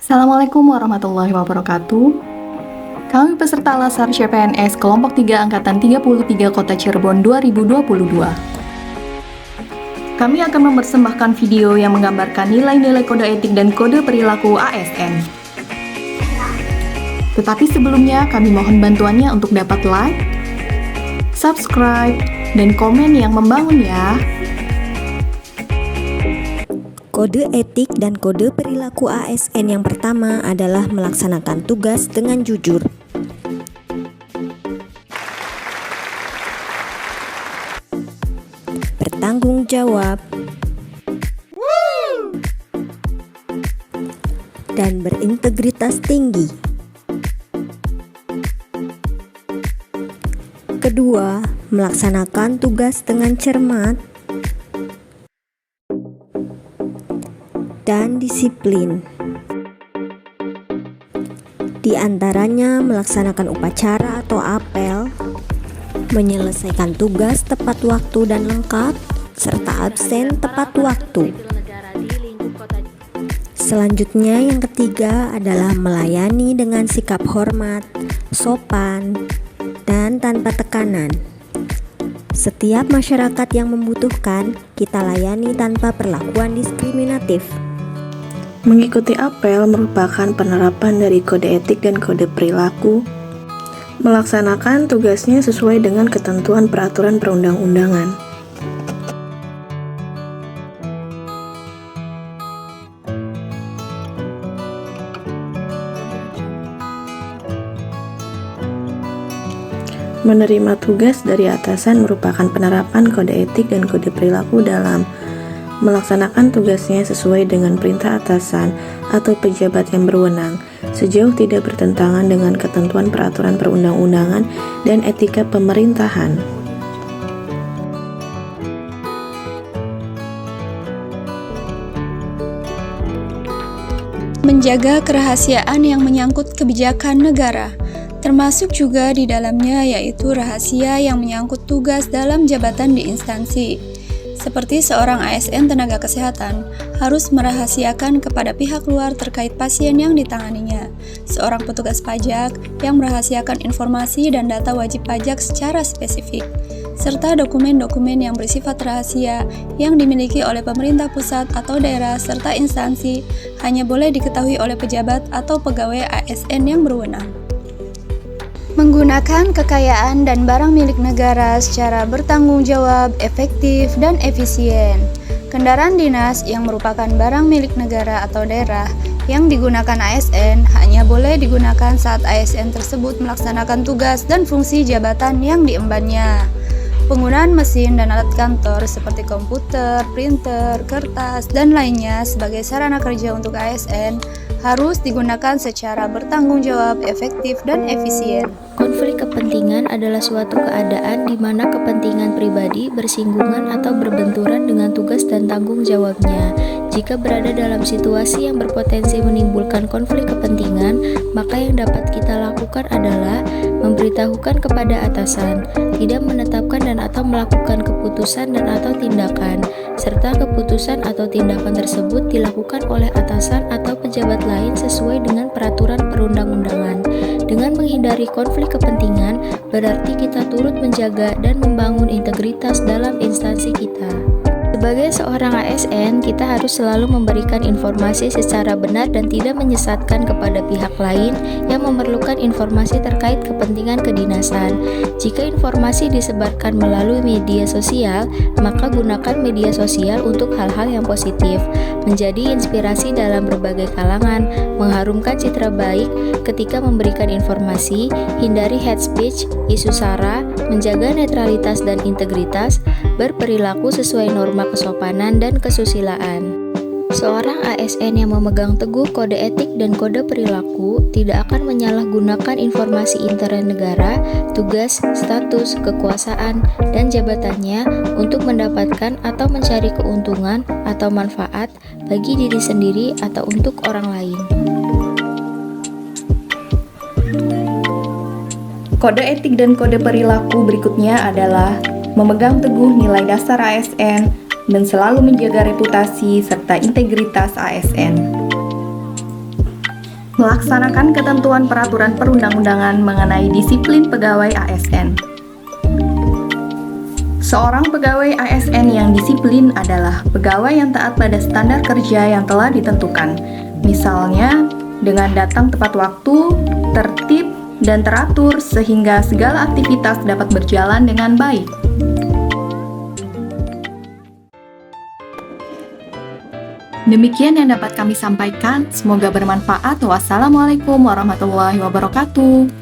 Assalamualaikum warahmatullahi wabarakatuh. Kami peserta Lasar CPNS Kelompok 3 Angkatan 33 Kota Cirebon 2022. Kami akan mempersembahkan video yang menggambarkan nilai-nilai kode etik dan kode perilaku ASN. Tetapi sebelumnya kami mohon bantuannya untuk dapat like, subscribe, dan komen yang membangun ya. Kode etik dan kode perilaku ASN yang pertama adalah melaksanakan tugas dengan jujur. Bertanggung jawab dan berintegritas tinggi. Kedua, melaksanakan tugas dengan cermat dan disiplin. Di antaranya melaksanakan upacara atau apel, menyelesaikan tugas tepat waktu dan lengkap, serta absen tepat waktu. Selanjutnya yang ketiga adalah melayani dengan sikap hormat, sopan, dan tanpa tekanan. Setiap masyarakat yang membutuhkan, kita layani tanpa perlakuan diskriminatif. Mengikuti apel merupakan penerapan dari kode etik dan kode perilaku. Melaksanakan tugasnya sesuai dengan ketentuan peraturan perundang-undangan. Menerima tugas dari atasan merupakan penerapan kode etik dan kode perilaku dalam melaksanakan tugasnya sesuai dengan perintah atasan atau pejabat yang berwenang, sejauh tidak bertentangan dengan ketentuan peraturan perundang-undangan dan etika pemerintahan. Menjaga kerahasiaan yang menyangkut kebijakan negara, termasuk juga di dalamnya yaitu rahasia yang menyangkut tugas dalam jabatan di instansi. Seperti seorang ASN tenaga kesehatan harus merahasiakan kepada pihak luar terkait pasien yang ditanganinya. Seorang petugas pajak yang merahasiakan informasi dan data wajib pajak secara spesifik, serta dokumen-dokumen yang bersifat rahasia yang dimiliki oleh pemerintah pusat atau daerah serta instansi hanya boleh diketahui oleh pejabat atau pegawai ASN yang berwenang. Menggunakan kekayaan dan barang milik negara secara bertanggung jawab, efektif, dan efisien. Kendaraan dinas yang merupakan barang milik negara atau daerah yang digunakan ASN hanya boleh digunakan saat ASN tersebut melaksanakan tugas dan fungsi jabatan yang diembannya. Penggunaan mesin dan alat kantor seperti komputer, printer, kertas, dan lainnya sebagai sarana kerja untuk ASN harus digunakan secara bertanggung jawab, efektif, dan efisien. Konflik kepentingan adalah suatu keadaan di mana kepentingan pribadi bersinggungan atau berbenturan dengan tugas dan tanggung jawabnya. Jika berada dalam situasi yang berpotensi menimbulkan konflik kepentingan, maka yang dapat kita lakukan adalah memberitahukan kepada atasan, tidak menetapkan dan atau melakukan keputusan dan atau tindakan, serta keputusan atau tindakan tersebut dilakukan oleh atasan atau pejabat lain sesuai dengan peraturan perundang-undangan. Dengan menghindari konflik kepentingan, berarti kita turut menjaga dan membangun integritas dalam instansi kita. Sebagai seorang ASN, kita harus selalu memberikan informasi secara benar dan tidak menyesatkan kepada pihak lain yang memerlukan informasi terkait kepentingan kedinasan. Jika informasi disebarkan melalui media sosial, maka gunakan media sosial untuk hal-hal yang positif, menjadi inspirasi dalam berbagai kalangan, mengharumkan citra baik ketika memberikan informasi, hindari hate speech, isu sara, menjaga netralitas dan integritas, berperilaku sesuai norma kesopanan dan kesusilaan. Seorang ASN yang memegang teguh kode etik dan kode perilaku tidak akan menyalahgunakan informasi intern negara, tugas, status, kekuasaan, dan jabatannya untuk mendapatkan atau mencari keuntungan atau manfaat bagi diri sendiri atau untuk orang lain. Kode etik dan kode perilaku berikutnya adalah memegang teguh nilai dasar ASN, dan selalu menjaga reputasi serta integritas ASN. Melaksanakan ketentuan peraturan perundang-undangan mengenai disiplin pegawai ASN. Seorang pegawai ASN yang disiplin adalah pegawai yang taat pada standar kerja yang telah ditentukan. Misalnya, dengan datang tepat waktu, tertib, dan teratur sehingga segala aktivitas dapat berjalan dengan baik. Demikian yang dapat kami sampaikan. Semoga bermanfaat. Wassalamualaikum warahmatullahi wabarakatuh.